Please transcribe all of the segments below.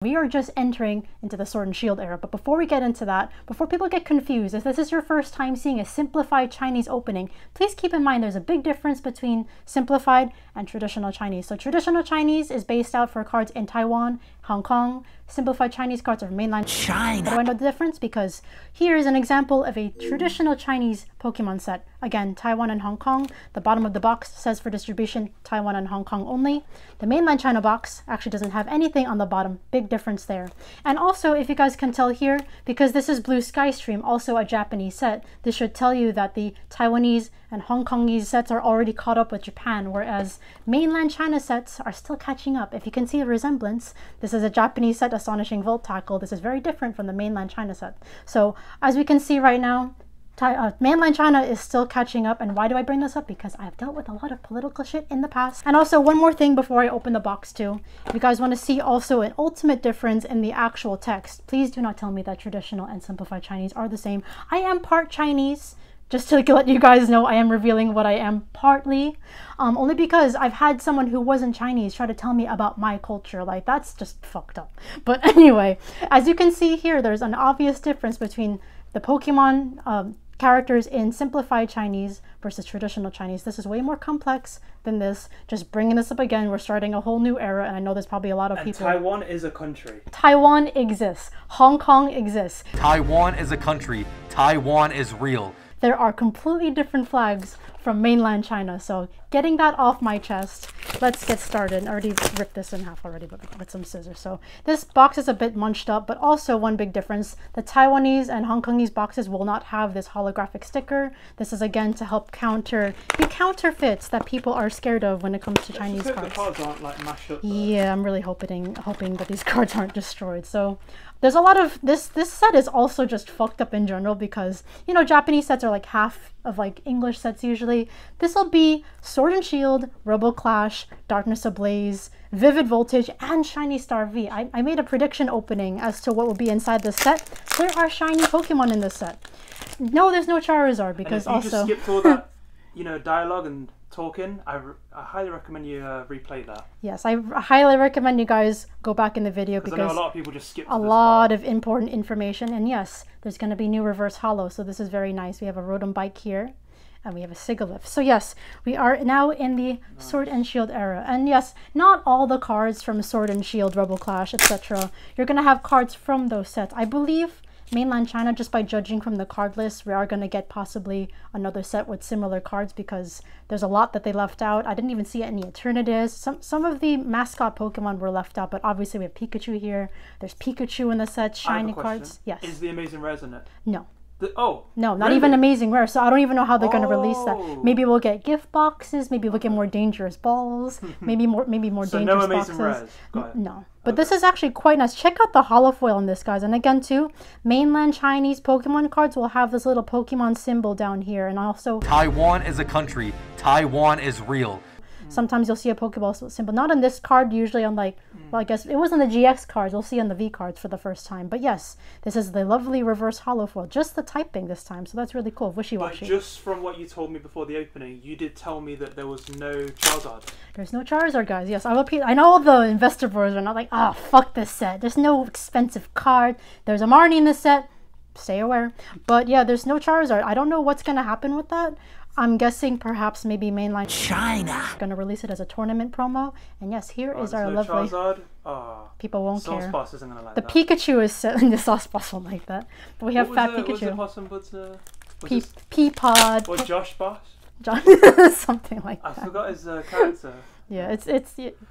We are just entering into the Sword and Shield era, but before we get into that, before people get confused, if this is your first time seeing a simplified Chinese opening, please keep in mind there's a big difference between simplified and traditional Chinese. So traditional Chinese is based out for cards in Taiwan, Hong Kong. Simplified Chinese cards are mainland China. How do I know the difference? Because here is an example of a traditional Chinese Pokemon set. Again, Taiwan and Hong Kong. The bottom of the box says for distribution, Taiwan and Hong Kong only. The mainland China box actually doesn't have anything on the bottom. Big difference there. And also, if you guys can tell here, because this is Blue Sky Stream, also a Japanese set, this should tell you that the Taiwanese and Hong Kongese sets are already caught up with Japan, whereas mainland China sets are still catching up. If you can see the resemblance, this is a Japanese set, Astonishing Volt Tackle. This is very different from the mainland China set. So as we can see right now, mainland China is still catching up. And why do I bring this up? Because I've dealt with a lot of political shit in the past. And also one more thing before I open the box too. If you guys want to see also an ultimate difference in the actual text, please do not tell me that traditional and simplified Chinese are the same. I am part Chinese. Just to let you guys know, I am revealing what I am partly, only because I've had someone who wasn't Chinese try to tell me about my culture. Like, that's just fucked up. But anyway, as you can see here, there's an obvious difference between the Pokemon characters in simplified Chinese versus traditional Chinese. This is way more complex than this. Just bringing this up again, we're starting a whole new era, and I know there's probably a lot of people. Taiwan is a country. Taiwan exists. Hong Kong exists. Taiwan is a country. Taiwan is real. There are completely different flags from mainland China. So getting that off my chest, let's get started. I already ripped this in half already with some scissors. So this box is a bit munched up, but also one big difference. The Taiwanese and Hong Kongese boxes will not have this holographic sticker. This is again to help counter the counterfeits that people are scared of when it comes to Chinese cards. The cards aren't like mashed up though. Yeah, I'm really hoping that these cards aren't destroyed. So there's a lot of this set is also just fucked up in general because, you know, Japanese sets are like half of like English sets usually. This will be Sword and Shield, Robo Clash, Darkness Ablaze, Vivid Voltage, and Shiny Star V. I made a prediction opening as to what will be inside this set. There are shiny Pokemon in this set. No, there's no Charizard because and if you also just skipped all that, you know, dialogue and talking, I highly recommend you replay that. Yes, I highly recommend you guys go back in the video because I know a lot of people just skip a lot of important information. And yes, there's going to be new reverse holo, so this is very nice. We have a Rotom Bike here, and we have a Sigilyph. So yes, we are now in the Sword and Shield era. And yes, not all the cards from Sword and Shield, Robo Clash, etc. You're going to have cards from those sets. I believe mainland China, just by judging from the card list, we are going to get possibly another set with similar cards because there's a lot that they left out. I didn't even see any alternatives. Some of the mascot Pokemon were left out, but obviously we have Pikachu here. There's Pikachu in the set, shiny cards. Yes. Is the Amazing Rares in it? No. Oh, no, not really? even Amazing Rare, so I don't even know how they're going to release that. Maybe we'll get gift boxes, maybe we'll get more dangerous balls, maybe more so dangerous no Amazing boxes. Rares. No. But this is actually quite nice. Check out the holofoil on this, guys. And again, too, mainland Chinese Pokemon cards will have this little Pokemon symbol down here. And also, Taiwan is a country. Taiwan is real. Sometimes you'll see a Pokeball symbol. Not on this card, usually on like, well, I guess it was on the GX cards. We'll see on the V cards for the first time. But yes, this is the lovely reverse holofoil. Just the typing this time, so that's really cool. Wishy-washy. But just from what you told me before the opening, you did tell me that there was no Charizard. There's no Charizard, guys. Yes, I will. I know all the investor bros are not like, ah, oh, fuck this set. There's no expensive card. There's a Marnie in this set. Stay aware. But yeah, there's no Charizard. I don't know what's going to happen with that. I'm guessing perhaps maybe mainland China going to release it as a tournament promo. And yes, here is our lovely Charizard. Oh, people won't Sauce care. Boss isn't gonna like the that. Pikachu is set in the Sauce Boss won't like that. But we have Fat Pikachu. What was the possum Bud's, Peapod. Or Josh Boss? Something like that. I forgot his character. Yeah,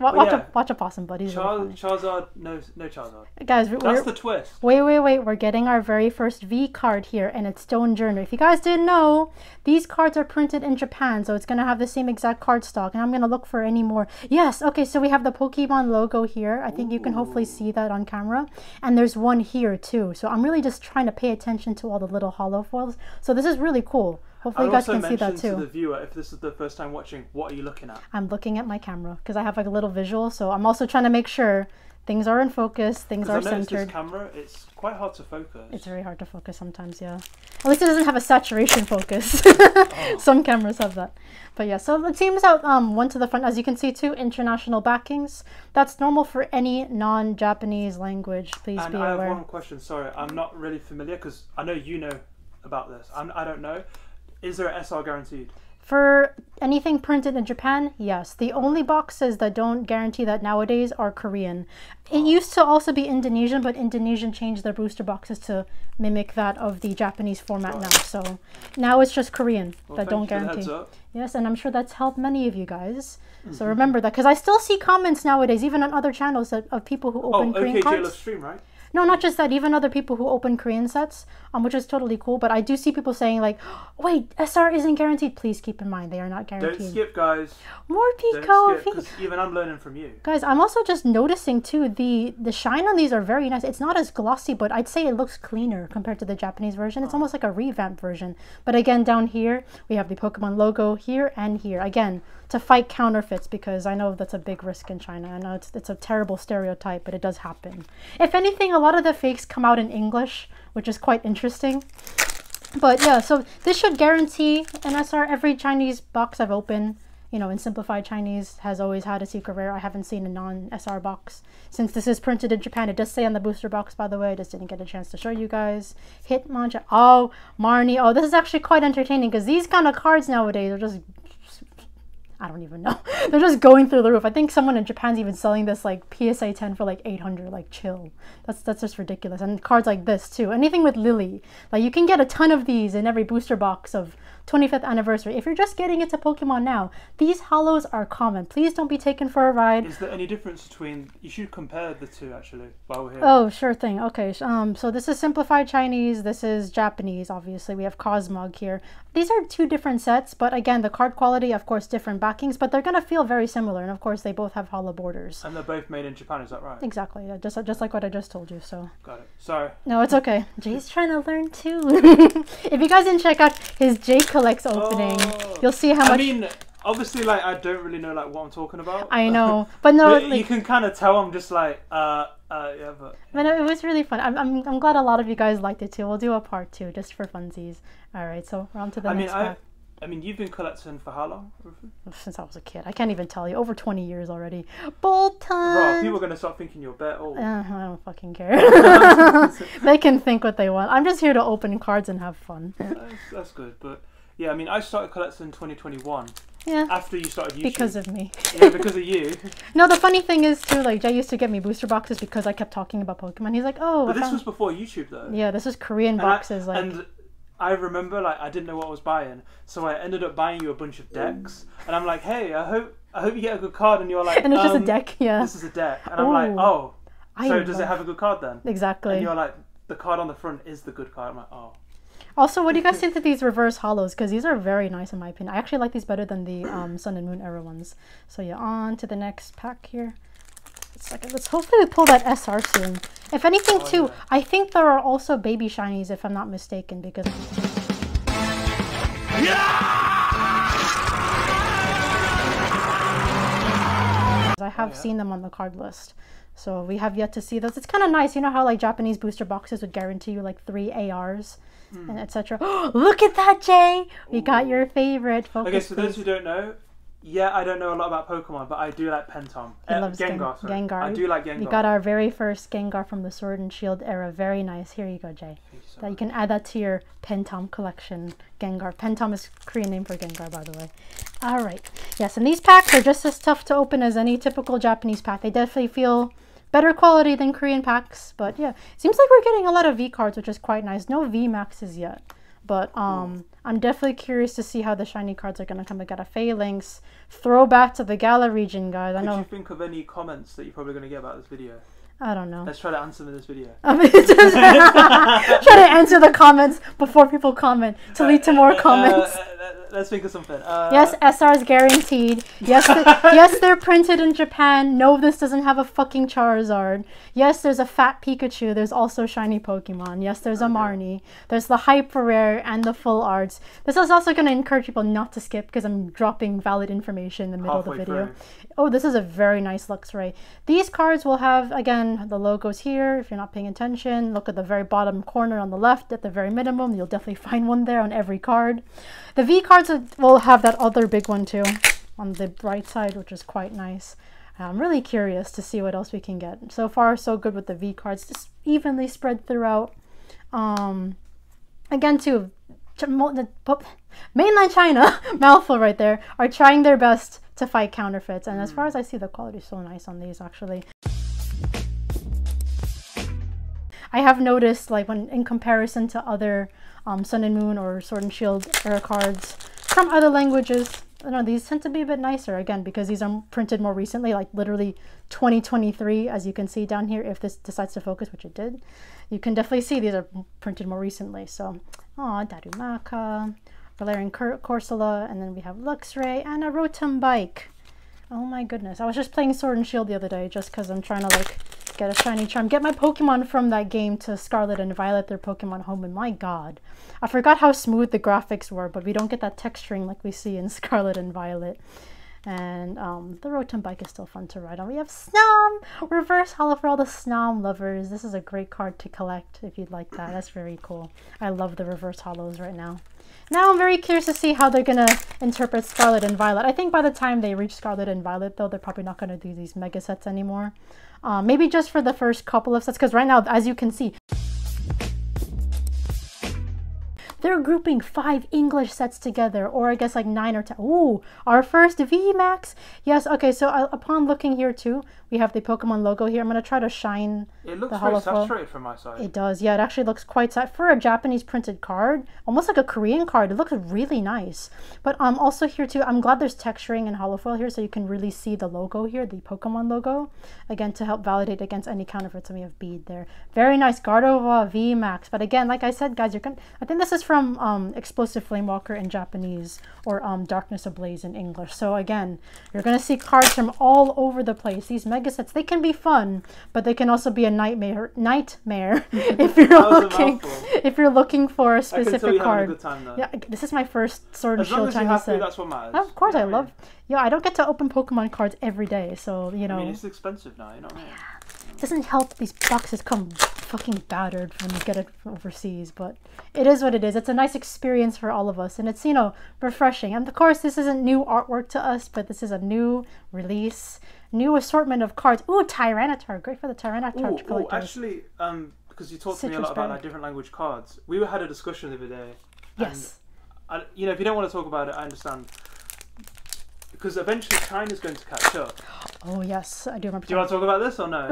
watch a possum, buddy. Really Charizard, no Charizard. Guys, that's the twist. Wait, we're getting our very first V card here, and it's Stone Journey. If you guys didn't know, these cards are printed in Japan, so it's gonna have the same exact card stock. And I'm gonna look for any more. Yes, okay, so we have the Pokemon logo here. I think you can hopefully see that on camera, and there's one here too. So I'm really just trying to pay attention to all the little holofoils. So this is really cool. Hopefully you guys can see that too. To the viewer, if this is the first time watching, what are you looking at? I'm looking at my camera because I have like a little visual. So I'm also trying to make sure Things are in focus. Things are Because I noticed centered. this camera, it's quite hard to focus. It's very hard to focus sometimes, yeah. At least it doesn't have a saturation focus. Some cameras have that. But yeah, so it seems out one to the front. As you can see, 2 international backings. That's normal for any non-Japanese language. Please be aware. I have one question. Sorry, I'm not really familiar because I know you know about this. I don't know. Is there a SR guaranteed? For anything printed in Japan, yes. The only boxes that don't guarantee that nowadays are Korean. It used to also be Indonesian, but Indonesian changed their booster boxes to mimic that of the Japanese format now. So now it's just Korean that don't guarantee. Yes, and I'm sure that's helped many of you guys. So remember that, because I still see comments nowadays, even on other channels, of people who open Korean cards. Stream, right? No, not just that, even other people who open Korean sets, which is totally cool. But I do see people saying like, wait, SR isn't guaranteed. Please keep in mind, they are not guaranteed. Don't skip, guys. More Pico. Because even I'm learning from you. Guys, I'm also just noticing too, the shine on these are very nice. It's not as glossy, but I'd say it looks cleaner compared to the Japanese version. It's almost like a revamped version. But again, down here, we have the Pokemon logo here and here. Again, to fight counterfeits, because I know that's a big risk in China. I know it's a terrible stereotype, but it does happen. If anything, a lot of the fakes come out in English, which is quite interesting. But yeah, so this should guarantee an SR. Every Chinese box I've opened, you know, in simplified Chinese, has always had a secret rare. I haven't seen a non-SR box. Since this is printed in Japan, it does say on the booster box, by the way. I just didn't get a chance to show you guys. Hitmonchan. Oh, Marnie. Oh, this is actually quite entertaining, because these kind of cards nowadays are just... I don't even know. They're just going through the roof. I think someone in Japan's even selling this like PSA 10 for like 800. Like, chill. That's just ridiculous. And cards like this too. Anything with Lily. Like, you can get a ton of these in every booster box of 25th anniversary. If you're just getting into Pokemon now, these hollows are common. Please don't be taken for a ride. Is there any difference between... You should compare the two, actually, while we're here. Oh, sure thing. Okay, so this is simplified Chinese. This is Japanese, obviously. We have Cosmog here. These are 2 different sets, but again, the card quality, of course, different backings, but they're going to feel very similar. And of course, they both have hollow borders. And they're both made in Japan, is that right? Exactly. Yeah, just like what I just told you, so... Got it. Sorry. No, it's okay. Jay's trying to learn too. If you guys didn't check out his KrystalKollectz opening, you'll see how much... I mean, obviously, like, I don't really know, like, what I'm talking about. I know. But no, but like, you can kind of tell I'm just like, yeah, but... But it was really fun. I'm glad a lot of you guys liked it too. We'll do a part 2 just for funsies. Alright, so we're on to the next pack. I mean, you've been collecting for how long, Rufu? Since I was a kid. I can't even tell you. Over 20 years already. Bolton! Bro, people are going to start thinking you're bet old. I don't fucking care. They can think what they want. I'm just here to open cards and have fun. That's good, but... Yeah, I mean, I started collecting in 2021. Yeah. After you started YouTube. Because of me. Yeah, because of you. No, the funny thing is too, like, Jay used to get me booster boxes because I kept talking about Pokemon. He's like, oh... But this was before YouTube, though. Yeah, this was Korean boxes. And I remember, like, I didn't know what I was buying, so I ended up buying you a bunch of decks. And I'm like, hey, I hope you get a good card. And you're like, and it's just a deck, yeah. This is a deck. And I'm like, oh, so does it have a good card then? Exactly. And you're like, the card on the front is the good card. I'm like, oh. Also, what do you guys think of these reverse hollows? Because these are very nice in my opinion. I actually like these better than the Sun and Moon era ones. So yeah, on to the next pack here. Let's hopefully pull that SR soon. If anything too, yeah. I think there are also baby shinies if I'm not mistaken, because... I have seen them on the card list. So we have yet to see those. It's kind of nice. You know how like Japanese booster boxes would guarantee you like 3 ARs and etc. Look at that, Jay! We got your favorite focus. Okay, so those who don't know, yeah, I don't know a lot about Pokemon, but I do like Pentom. He loves Gengar. Gengar. I do like Gengar. We got our very first Gengar from the Sword and Shield era. Very nice. Here you go, Jay. You can add that to your Pentom collection. Gengar. Pentom is Korean name for Gengar, by the way. All right. Yes, and these packs are just as tough to open as any typical Japanese pack. They definitely feel better quality than Korean packs, but yeah, seems like we're getting a lot of V cards, which is quite nice. No V maxes yet, but I'm definitely curious to see how the shiny cards are gonna come. We got a Phalanx, throwback to the Gala region, guys. I know. Did you think of any comments that you're probably gonna get about this video? I don't know. Let's try to answer them in this video. Try to answer the comments before people comment to lead to more comments. let's think of something. Yes, SR's guaranteed. Yes, yes, they're printed in Japan. No, this doesn't have a fucking Charizard. Yes, there's a fat Pikachu. There's also shiny Pokemon. Yes, there's a Marnie. There's the hyper rare and the full arts. This is also going to encourage people not to skip because I'm dropping valid information in the middle of the video. Through. Oh, this is a very nice Luxray. These cards will have, again, the logos here. If you're not paying attention, look at the very bottom corner on the left at the very minimum. You'll definitely find one there on every card. The V cards will have that other big one too on the right side, which is quite nice. I'm really curious to see what else we can get. So far, so good with the V cards, just evenly spread throughout. Again, too, mainland China, mouthful right there, are trying their best to fight counterfeits. And as far as I see, the quality is so nice on these, actually. I have noticed, like, when in comparison to other Sun and Moon or Sword and Shield era cards from other languages, you know, these tend to be a bit nicer, again, because these are printed more recently, like literally 2023, as you can see down here. If this decides to focus, which it did, you can definitely see these are printed more recently. So, Darumaka, Valerian Corsola, and then we have Luxray and a Rotom Bike. Oh my goodness. I was just playing Sword and Shield the other day just because I'm trying to, like, get a shiny charm. Get my Pokemon from that game to Scarlet and Violet, their Pokemon home, and my god. I forgot how smooth the graphics were, but we don't get that texturing like we see in Scarlet and Violet. And the Rotom Bike is still fun to ride on. We have Snom! Reverse Holo for all the Snom lovers. This is a great card to collect if you'd like that. That's very cool. I love the Reverse Holos right now. Now I'm very curious to see how they're going to interpret Scarlet and Violet. I think by the time they reach Scarlet and Violet, though, they're probably not going to do these mega sets anymore. Maybe just for the first couple of sets, because right now, as you can see, they're grouping 5 English sets together, or I guess like 9 or 10. Ooh, our first VMAX. Yes, okay, so upon looking here too, we have the Pokemon logo here. I'm going to try to shine it looks the very holofoil. saturated from my side. It does, yeah, it actually looks quite set for a Japanese printed card, almost like a Korean card. It looks really nice. But also here too, I'm glad there's texturing and holofoil here so you can really see the logo here, the Pokemon logo, again to help validate against any counterfeits. And we have bead there. Very nice Gardevoir VMAX. But again, like I said, guys, I think this is from Explosive Flamewalker in Japanese, or Darkness Ablaze in English. So again, you're going to see cards from all over the place. These mega sets, they can be fun, but they can also be a nightmare if you're looking for a specific card. A good time, yeah, this is my first Sword and Shield Chinese set. That's what matters. Of course, I love. Yeah, I don't get to open Pokemon cards every day, so you know. I mean, it's expensive now. You know what I mean? It doesn't help these boxes come fucking battered when you get it from overseas, but it is what it is. It's a nice experience for all of us, and it's, you know, refreshing. And of course, this isn't new artwork to us, but this is a new release, new assortment of cards. Ooh, Tyranitar, great for the Tyranitar collectors. Actually, because you talked to me a lot about like different language cards. We had a discussion the other day. Yes. And you know, if you don't want to talk about it, I understand. Because eventually China's going to catch up. Oh yes, I do remember. Do you want to talk about this or no?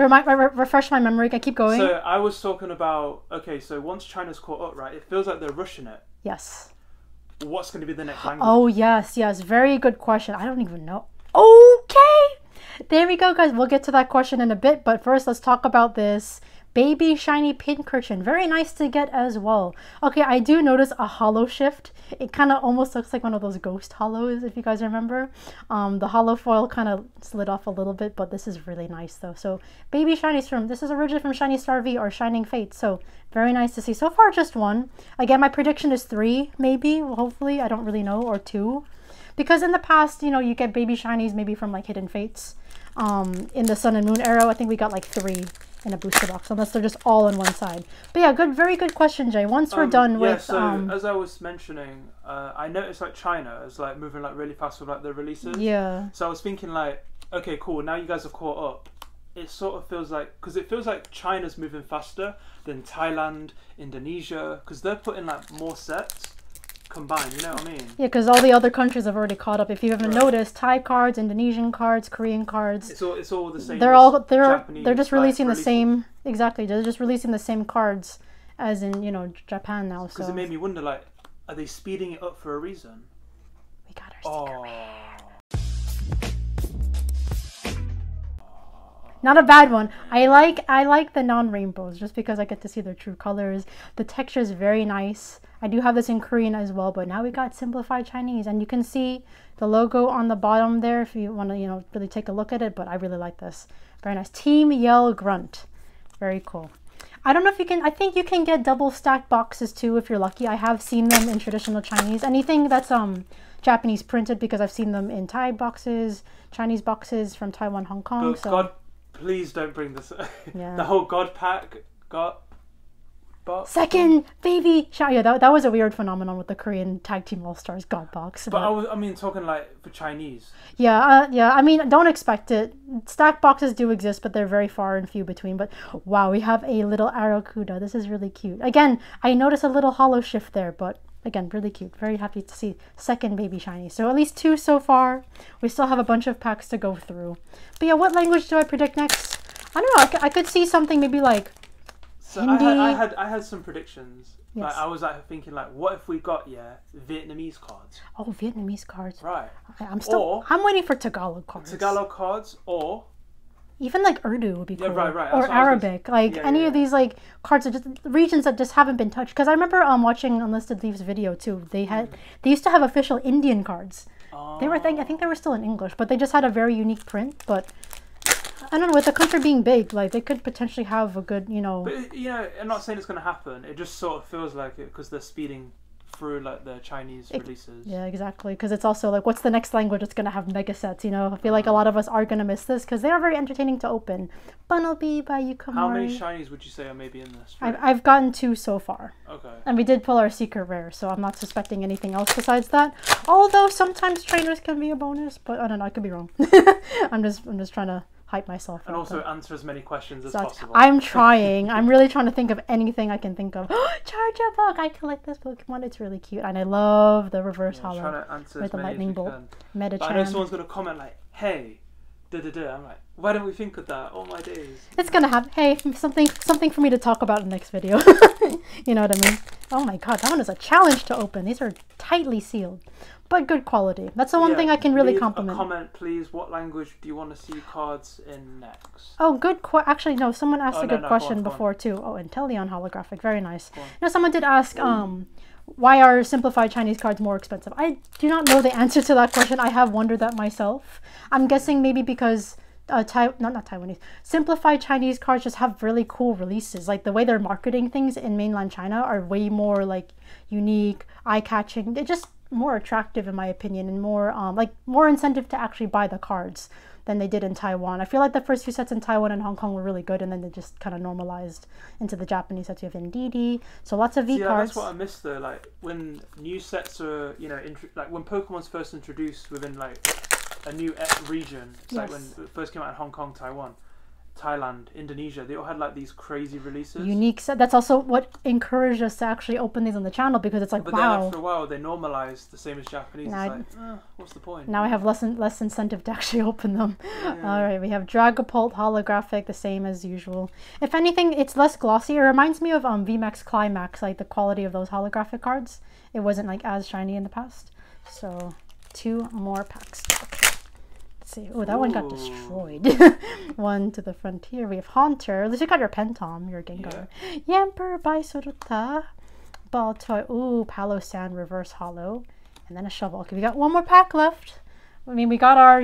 Refresh my memory. Can I keep going? So I was talking about, okay, so once China's caught up, right, it feels like they're rushing it. Yes. What's going to be the next language? Oh yes, very good question. I don't even know. Okay, there we go, guys. We'll get to that question in a bit, but first let's talk about this baby shiny Pincurchin. Very nice to get as well. Okay, I do notice a holo shift. It kind of almost looks like one of those ghost holos, if you guys remember. The holo foil kind of slid off a little bit, but this is really nice though. So baby shinies this is originally from Shiny Star V or Shining Fate. So very nice to see. So far just one. Again, my prediction is 3, maybe, hopefully. I don't really know, or 2. Because in the past, you know, you get baby shinies maybe from like Hidden Fates. In the Sun and Moon era, I think we got like 3 in a booster box, unless they're just all on one side. But yeah, very good question, Jay. Once we're done with... so as I was mentioning, I noticed like China is like moving like really fast with like the releases. Yeah. So I was thinking like, okay, cool, now you guys have caught up. It sort of feels like, because it feels like China's moving faster than Thailand, Indonesia, because they're putting like more sets combined, you know what I mean? Yeah, because all the other countries have already caught up. If you haven't noticed, Thai cards, Indonesian cards, Korean cards, it's all the same. They're just releasing the same. Exactly, they're just releasing the same cards as in, you know, Japan now. Because it made me wonder, like, are they speeding it up for a reason? We got our secret rare. not a bad one. I like the non-rainbows just because I get to see their true colors. The texture is very nice. I do have this in Korean as well, but now we got simplified Chinese, and you can see the logo on the bottom there if you want to, you know, really take a look at it. But I really like this. Very nice. Team Yell Grunt. Very cool. I don't know if you can, I think you can get double stacked boxes too if you're lucky. I have seen them in traditional Chinese. Anything that's Japanese printed, because I've seen them in Thai boxes, Chinese boxes from Taiwan, Hong Kong. But so God, please don't bring this. Yeah. The whole God pack, box. Second baby shower. Yeah, that was a weird phenomenon with the Korean Tag Team All Stars God box. But I mean, talking like for Chinese. Yeah, yeah. I mean, don't expect it. Stack boxes do exist, but they're very far and few between. But wow, we have a little Arakuda. This is really cute. Again, I noticed a little hollow shift there, but again, really cute. Very happy to see second baby shiny. So at least 2 so far. We still have a bunch of packs to go through. But yeah, what language do I predict next? I don't know. I could see something maybe like So Hindi. I had some predictions. Yes. Like, I was like thinking like, what if we got Vietnamese cards? Oh, Vietnamese cards. Right. I'm waiting for Tagalog cards. Tagalog cards, or Even like Urdu would be cool. Yeah, right. Or That's what I was Arabic. Like any of these like cards are just regions that just haven't been touched. Because I remember watching Unlisted Leaves video too. They used to have official Indian cards. They were I think they were still in English, but they just had a very unique print. But I don't know, with the country being big, like they could potentially have a good, you know. But I'm not saying it's going to happen. It just sort of feels like it because they're speeding through like the Chinese releases. Yeah, exactly. Because it's also like, what's the next language that's going to have mega sets? You know, I feel like a lot of us are going to miss this because they are very entertaining to open. Bunnelby by Yukamori. How many shinies would you say are maybe in this? I've gotten 2 so far. Okay. And we did pull our secret rare, so I'm not suspecting anything else besides that. Although sometimes trainers can be a bonus, but I don't know, I could be wrong. I'm just trying to hype myself And up. also answer as many questions as So possible. I'm trying. I'm really trying to think of anything I can think of. Charjabug! I collect this Pokemon. It's really cute. And I love the reverse hollow. Trying to answer with as the many lightning as we bolt. can. Metachan. But I know someone's going to comment like, hey, da-da-da. I'm like, why don't we think of that? All my days. It's gonna happen. Hey, something for me to talk about in the next video. You know what I mean? Oh my god, that one is a challenge to open. These are tightly sealed, but good quality. That's the one thing I can really leave compliment. a comment, please. What language do you want to see cards in next? Oh, good. Actually, no. Someone asked a good question go on. before too. Oh, Inteleon holographic, very nice. Now, someone did ask, why are simplified Chinese cards more expensive? I do not know the answer to that question. I have wondered that myself. I'm guessing maybe because not Taiwanese. Simplified Chinese cards just have really cool releases. Like the way they're marketing things in mainland China are way more like unique, eye-catching. They're just more attractive in my opinion, and more like more incentive to actually buy the cards than they did in Taiwan. I feel like the first few sets in Taiwan and Hong Kong were really good, and then they just kind of normalized into the Japanese sets. You have Ndidi, so lots of V cards. That's what I miss though. Like when new sets are, like when Pokemon's first introduced within like a new region. It's like when it first came out in Hong Kong, Taiwan, Thailand, Indonesia. They all had like these crazy releases. Unique set. That's also what encouraged us to actually open these on the channel, because it's like, but wow. then after a while, they normalized the same as Japanese. Now, it's like, what's the point? Now I have less incentive to actually open them. Yeah. All right, we have Dragapult holographic, the same as usual. If anything, it's less glossy. It reminds me of VMAX Climax, like the quality of those holographic cards. It wasn't like as shiny in the past. So 2 more packs. Okay. See. Oh, that one got destroyed. 1 to the frontier. We have Haunter. At least you got your Pentom, your Gengar. Yamper by Soruta. Baltoy. Ooh, Palo Sand reverse hollow. And then a shovel. Okay, we got 1 more pack left. I mean, we got our,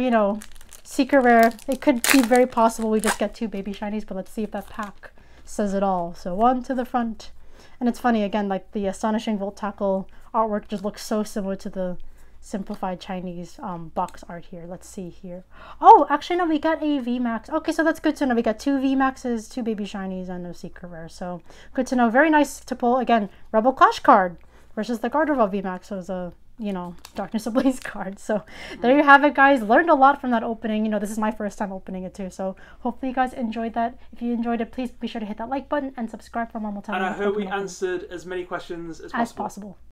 secret rare. It could be very possible we just get 2 baby shinies, but let's see if that pack says it all. So 1 to the front. And it's funny, again, like the Astonishing Volt Tackle artwork just looks so similar to the simplified Chinese box art here. Let's see here. Oh, actually no, we got a VMAX. Okay, so that's good to know. We got 2 VMAXs, 2 baby shinies, and no secret rare. So good to know. Very nice to pull. Again, Rebel Clash card versus the Gardevoir VMAX. So it was a Darkness Ablaze card. So there you have it, guys. Learned a lot from that opening. This is my first time opening it too. So hopefully you guys enjoyed that. If you enjoyed it, please be sure to hit that like button and subscribe for more time. And I hope we answered as many questions as possible.